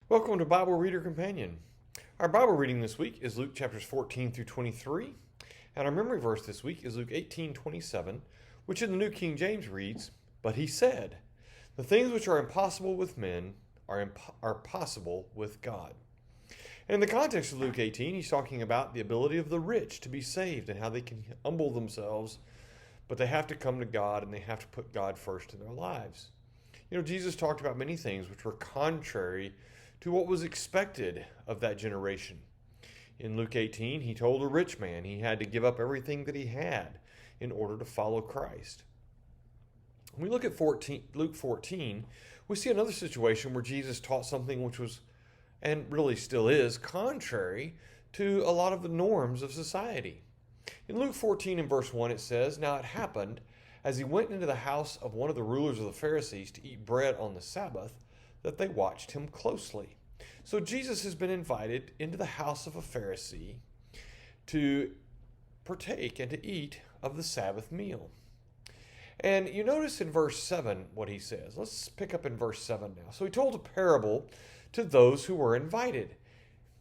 Welcome to Bible Reader Companion. Our Bible reading this week is Luke chapters 14 through 23, and our memory verse this week is Luke 18:27, which in the New King James reads, "But he said, the things which are impossible with men are possible with God." And in the context of Luke 18, he's talking about the ability of the rich to be saved and how they can humble themselves, but they have to come to God and they have to put God first in their lives. You know, Jesus talked about many things which were contrary to what was expected of that generation. In Luke 18, he told a rich man he had to give up everything that he had in order to follow Christ. When we look at Luke 14, we see another situation where Jesus taught something which was, and really still is, contrary to a lot of the norms of society. In Luke 14 and verse 1 it says, "Now it happened, as he went into the house of one of the rulers of the Pharisees to eat bread on the Sabbath, that they watched him closely." So Jesus has been invited into the house of a Pharisee to partake and to eat of the Sabbath meal. And you notice in verse 7 what he says. Let's pick up in verse 7 now. "So he told a parable to those who were invited,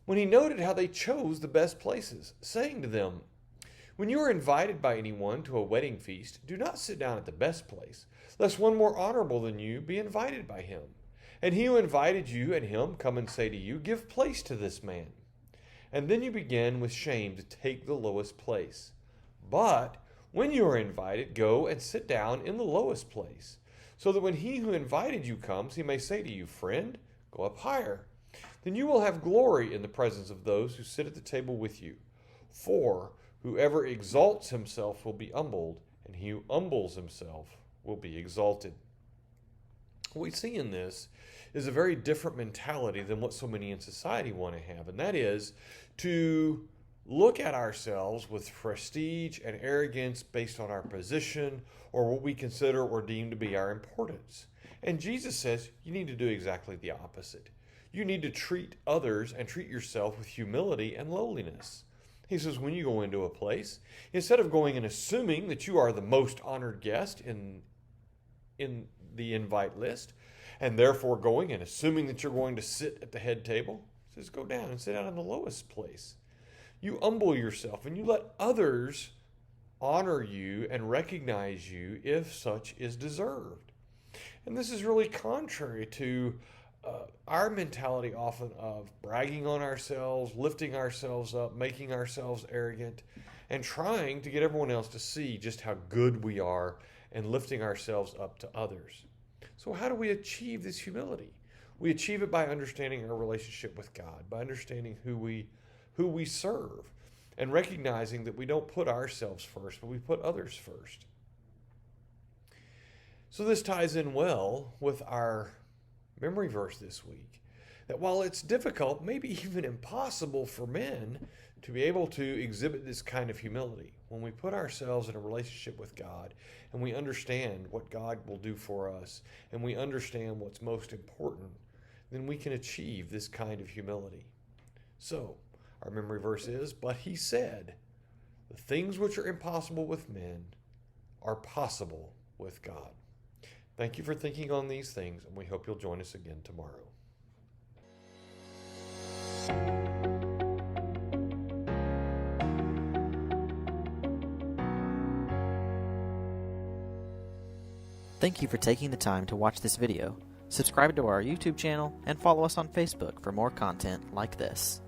when he noted how they chose the best places, saying to them, 'When you are invited by anyone to a wedding feast, do not sit down at the best place, lest one more honorable than you be invited by him. And he who invited you and him come and say to you, Give place to this man. And then you begin with shame to take the lowest place. But when you are invited, go and sit down in the lowest place, so that when he who invited you comes, he may say to you, Friend, go up higher. Then you will have glory in the presence of those who sit at the table with you. For whoever exalts himself will be humbled, and he who humbles himself will be exalted." What we see in this is a very different mentality than what so many in society want to have, and that is to look at ourselves with prestige and arrogance based on our position or what we consider or deem to be our importance. And Jesus says you need to do exactly the opposite. You need to treat others and treat yourself with humility and lowliness. He says when you go into a place, instead of going and assuming that you are the most honored guest in the invite list, and therefore going and assuming that you're going to sit at the head table, he says go down and sit down in the lowest place. You humble yourself and you let others honor you and recognize you if such is deserved. And this is really contrary to our mentality often of bragging on ourselves, lifting ourselves up, making ourselves arrogant, and trying to get everyone else to see just how good we are and lifting ourselves up to others. So how do we achieve this humility? We achieve it by understanding our relationship with God, by understanding who we serve, and recognizing that we don't put ourselves first, but we put others first. So this ties in well with our memory verse this week, that while it's difficult, maybe even impossible for men to be able to exhibit this kind of humility, when we put ourselves in a relationship with God and we understand what God will do for us and we understand what's most important, then we can achieve this kind of humility. So, our memory verse is, "But he said, the things which are impossible with men are possible with God." Thank you for thinking on these things, and we hope you'll join us again tomorrow. Thank you for taking the time to watch this video. Subscribe to our YouTube channel and follow us on Facebook for more content like this.